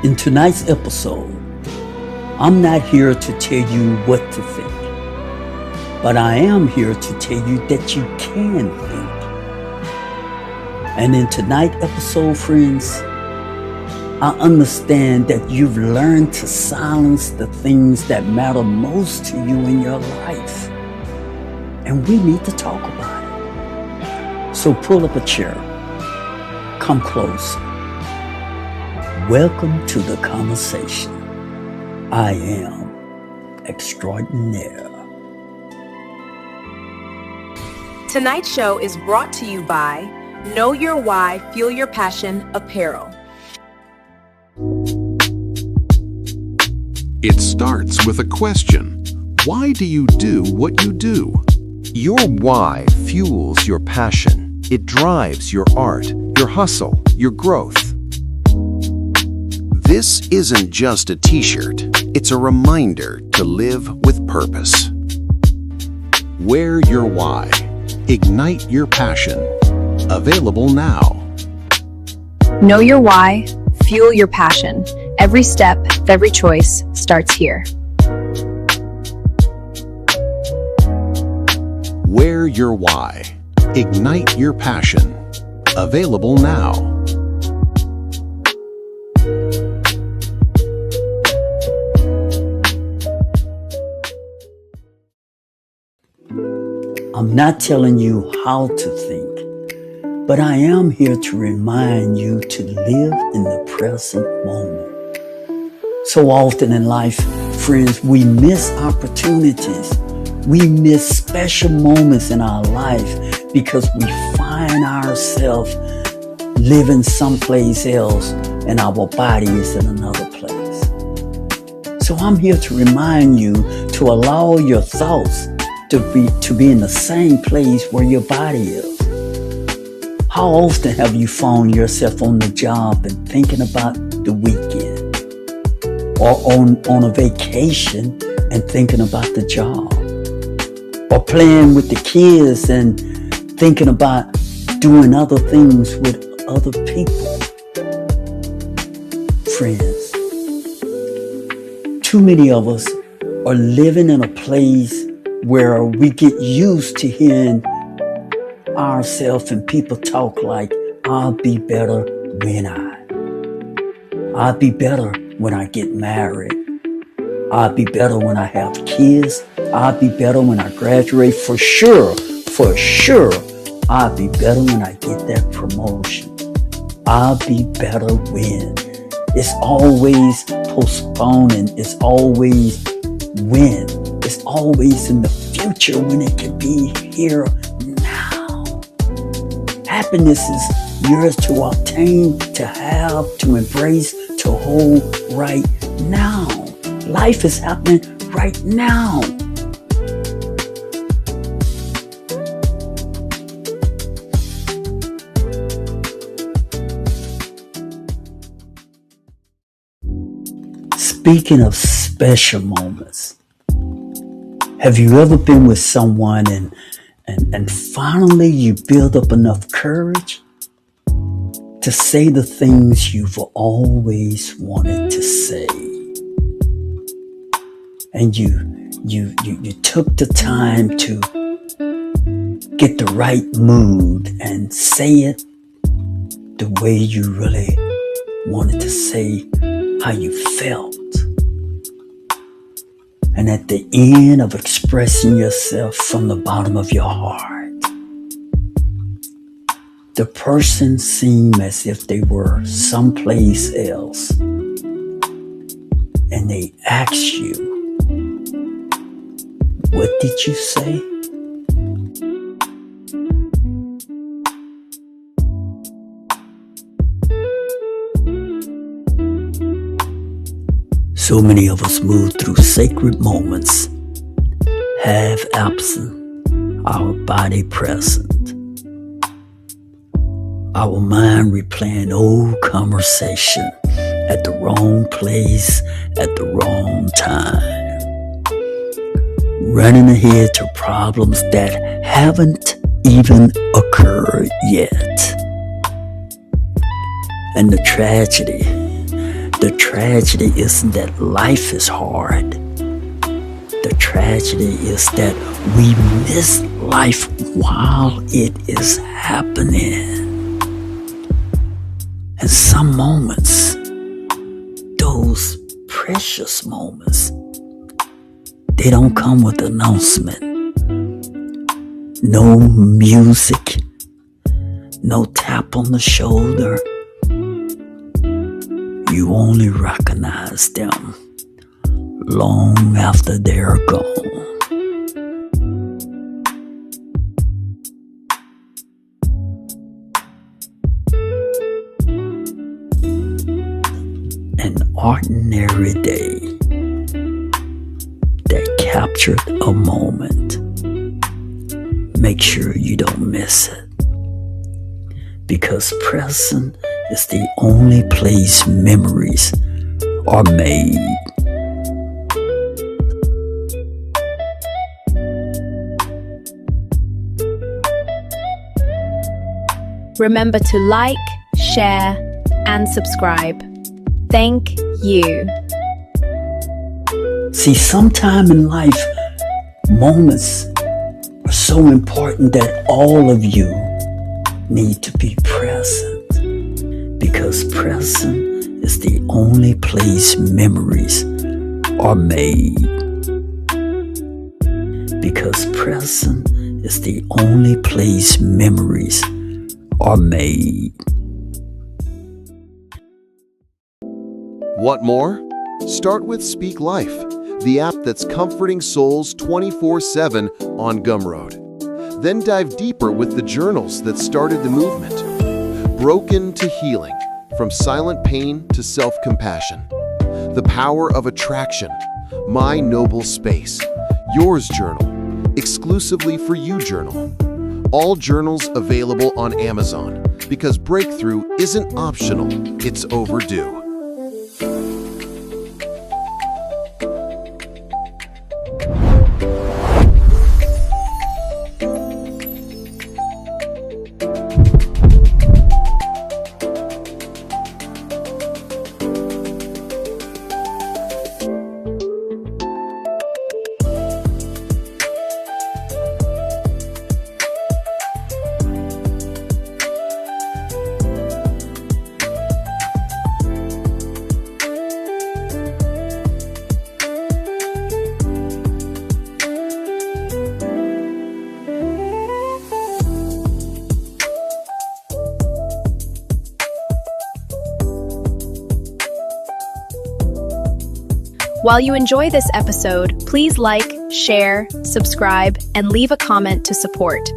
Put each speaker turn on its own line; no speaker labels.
In tonight's episode, I'm not here to tell you what to think, but I am here to tell you that you can think. And in tonight's episode, friends, I understand that you've learned to silence the things that matter most to you in your life. And we need to talk about it. So pull up a chair. Come close. Welcome to the conversation. I am extraordinaire.
Tonight's show is brought to you by Know Your Why, Fuel Your Passion Apparel.
It starts with a question. Why do you do what you do?
Your why fuels your passion. It drives your art, your hustle, your growth. This isn't just a t-shirt. It's a reminder to live with purpose.
Wear your why. Ignite your passion. Available now.
Know your why, fuel your passion. Every step, every choice starts here.
Wear your why. Ignite your passion. Available now.
I'm not telling you how to think, but I am here to remind you to live in the present moment. So often in life, friends, we miss opportunities. We miss special moments in our life because we find ourselves living someplace else and our body is in another place. So I'm here to remind you to allow your thoughts to be in the same place where your body is. How often have you found yourself on the job and thinking about the weekend, or on a vacation and thinking about the job, or playing with the kids and thinking about doing other things with other people? Friends, too many of us are living in a place where we get used to hearing ourselves and people talk like, I'll be better I'll be better when I get married. I'll be better when I have kids. I'll be better when I graduate. For sure, I'll be better when I get that promotion. I'll be better when. It's always postponing. It's always when. It's always in the future when it can be here now. Happiness is yours to obtain, to have, to embrace, to hold right now. Life is happening right now. Speaking of special moments, have you ever been with someone and finally you build up enough courage to say the things you've always wanted to say? And you took the time to get the right mood and say it the way you really wanted to say how you felt. And at the end of expressing yourself from the bottom of your heart, the person seemed as if they were someplace else. And they asked you, what did you say? So many of us move through sacred moments, half absent, our body present, our mind replaying old conversation at the wrong place at the wrong time, running ahead to problems that haven't even occurred yet. And the tragedy The tragedy isn't that life is hard. The tragedy is that we miss life while it is happening. And some moments, those precious moments, they don't come with announcement. No music, no tap on the shoulder. You only recognize them long after they're gone. An ordinary day that captured a moment. Make sure you don't miss it. Because present is the only place memories are made.
Remember to like, share, and subscribe. Thank you.
See, sometime in life, moments are so important that all of you need to be present. Because present is the only place memories are made. Because present is the only place memories are made.
Want more? Start with Speak Life, the app that's comforting souls 24/7 on Gumroad. Then dive deeper with the journals that started the movement. Broken to Healing, from silent pain to self-compassion. The Power of Attraction, My Noble Space, Yours Journal, exclusively for you journal. All journals available on Amazon, because breakthrough isn't optional, it's overdue.
While you enjoy this episode, please like, share, subscribe, and leave a comment to support.